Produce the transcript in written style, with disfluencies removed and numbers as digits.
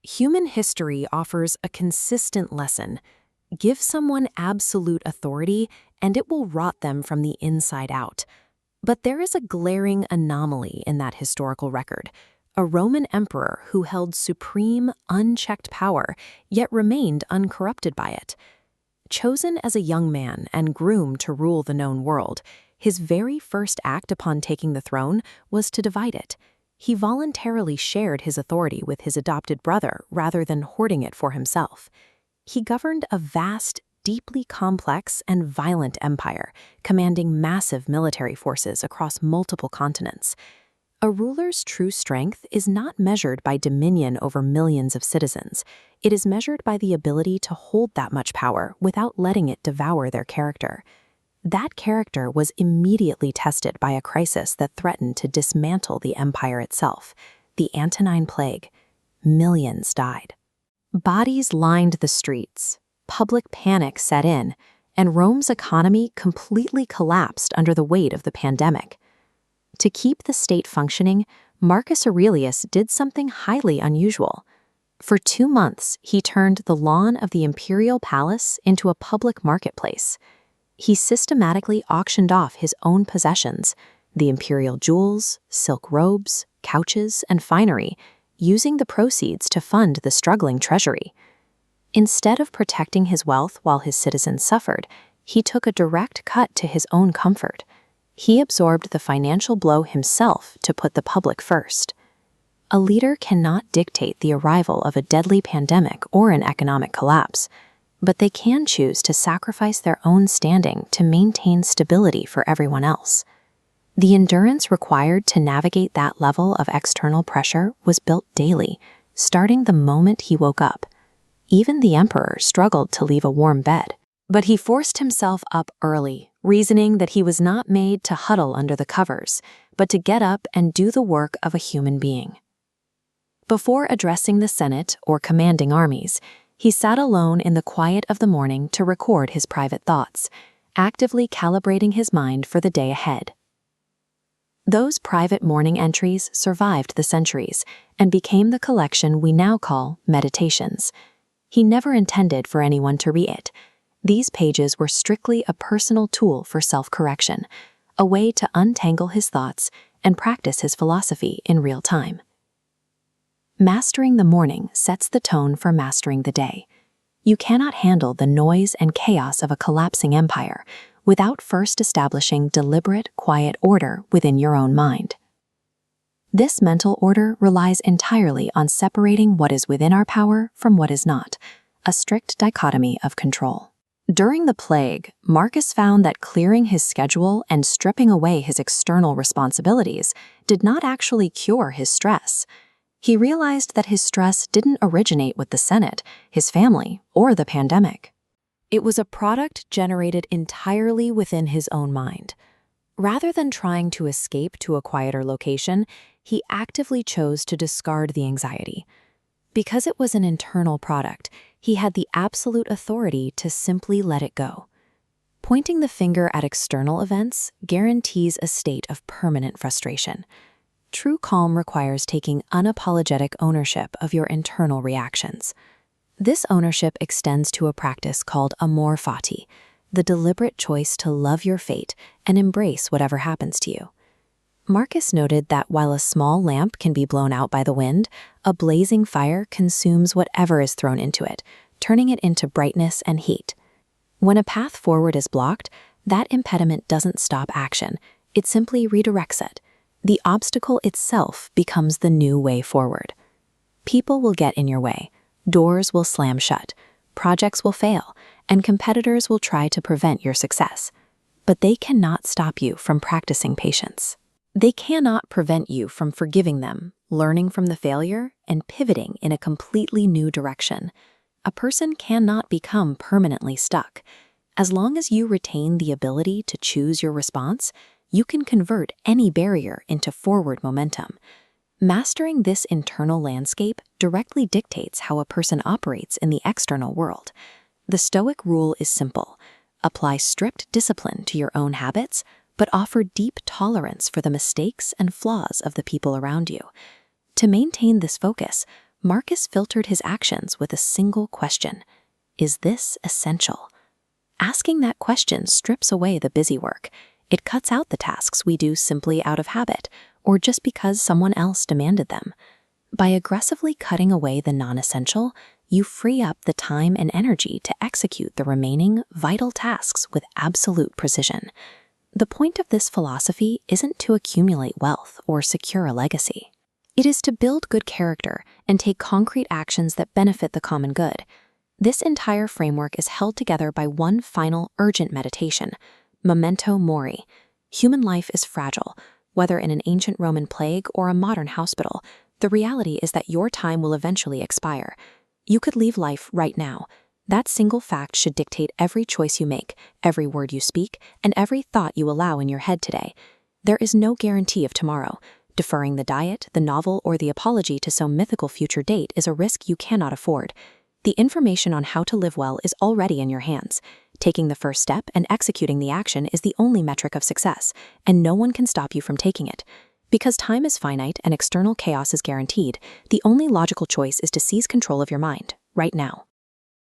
Human history offers a consistent lesson. Give someone absolute authority, and it will rot them from the inside out. But there is a glaring anomaly in that historical record. A Roman emperor who held supreme, unchecked power, yet remained uncorrupted by it. Chosen as a young man and groomed to rule the known world, his very first act upon taking the throne was to divide it. He voluntarily shared his authority with his adopted brother rather than hoarding it for himself. He governed a vast, deeply complex and violent empire, commanding massive military forces across multiple continents. A ruler's true strength is not measured by dominion over millions of citizens. It is measured by the ability to hold that much power without letting it devour their character. That character was immediately tested by a crisis that threatened to dismantle the empire itself, the Antonine Plague. Millions died. Bodies lined the streets, public panic set in, and Rome's economy completely collapsed under the weight of the pandemic. To keep the state functioning, Marcus Aurelius did something highly unusual. For 2 months, he turned the lawn of the imperial palace into a public marketplace. He systematically auctioned off his own possessions, the imperial jewels, silk robes, couches, and finery, using the proceeds to fund the struggling treasury. Instead of protecting his wealth while his citizens suffered, he took a direct cut to his own comfort. He absorbed the financial blow himself to put the public first. A leader cannot dictate the arrival of a deadly pandemic or an economic collapse, but they can choose to sacrifice their own standing to maintain stability for everyone else. The endurance required to navigate that level of external pressure was built daily, starting the moment he woke up. Even the emperor struggled to leave a warm bed, but he forced himself up early, reasoning that he was not made to huddle under the covers, but to get up and do the work of a human being. Before addressing the Senate or commanding armies, he sat alone in the quiet of the morning to record his private thoughts, actively calibrating his mind for the day ahead. Those private morning entries survived the centuries and became the collection we now call Meditations. He never intended for anyone to read it. These pages were strictly a personal tool for self-correction, a way to untangle his thoughts and practice his philosophy in real time. Mastering the morning sets the tone for mastering the day. You cannot handle the noise and chaos of a collapsing empire without first establishing deliberate, quiet order within your own mind. This mental order relies entirely on separating what is within our power from what is not, a strict dichotomy of control. During the plague, Marcus found that clearing his schedule and stripping away his external responsibilities did not actually cure his stress. He realized that his stress didn't originate with the Senate, his family, or the pandemic. It was a product generated entirely within his own mind. Rather than trying to escape to a quieter location, he actively chose to discard the anxiety. Because it was an internal product, he had the absolute authority to simply let it go. Pointing the finger at external events guarantees a state of permanent frustration. True calm requires taking unapologetic ownership of your internal reactions. This ownership extends to a practice called amor fati, the deliberate choice to love your fate and embrace whatever happens to you. Marcus noted that while a small lamp can be blown out by the wind, a blazing fire consumes whatever is thrown into it, turning it into brightness and heat. When a path forward is blocked, that impediment doesn't stop action, it simply redirects it. The obstacle itself becomes the new way forward. People will get in your way, doors will slam shut, projects will fail, and competitors will try to prevent your success. But they cannot stop you from practicing patience. They cannot prevent you from forgiving them, learning from the failure, and pivoting in a completely new direction. A person cannot become permanently stuck. As long as you retain the ability to choose your response, you can convert any barrier into forward momentum. Mastering this internal landscape directly dictates how a person operates in the external world. The Stoic rule is simple: apply strict discipline to your own habits, but offer deep tolerance for the mistakes and flaws of the people around you. To maintain this focus, Marcus filtered his actions with a single question: is this essential? Asking that question strips away the busy work. It cuts out the tasks we do simply out of habit or just because someone else demanded them. By aggressively cutting away the non-essential, you free up the time and energy to execute the remaining vital tasks with absolute precision. The point of this philosophy isn't to accumulate wealth or secure a legacy. It is to build good character and take concrete actions that benefit the common good. This entire framework is held together by one final urgent meditation: memento mori. Human life is fragile. Whether in an ancient Roman plague or a modern hospital, the reality is that your time will eventually expire. You could leave life right now. That single fact should dictate every choice you make, every word you speak, and every thought you allow in your head today. There is no guarantee of tomorrow. Deferring the diet, the novel, or the apology to some mythical future date is a risk you cannot afford. The information on how to live well is already in your hands. Taking the first step and executing the action is the only metric of success, and no one can stop you from taking it. Because time is finite and external chaos is guaranteed, the only logical choice is to seize control of your mind, right now.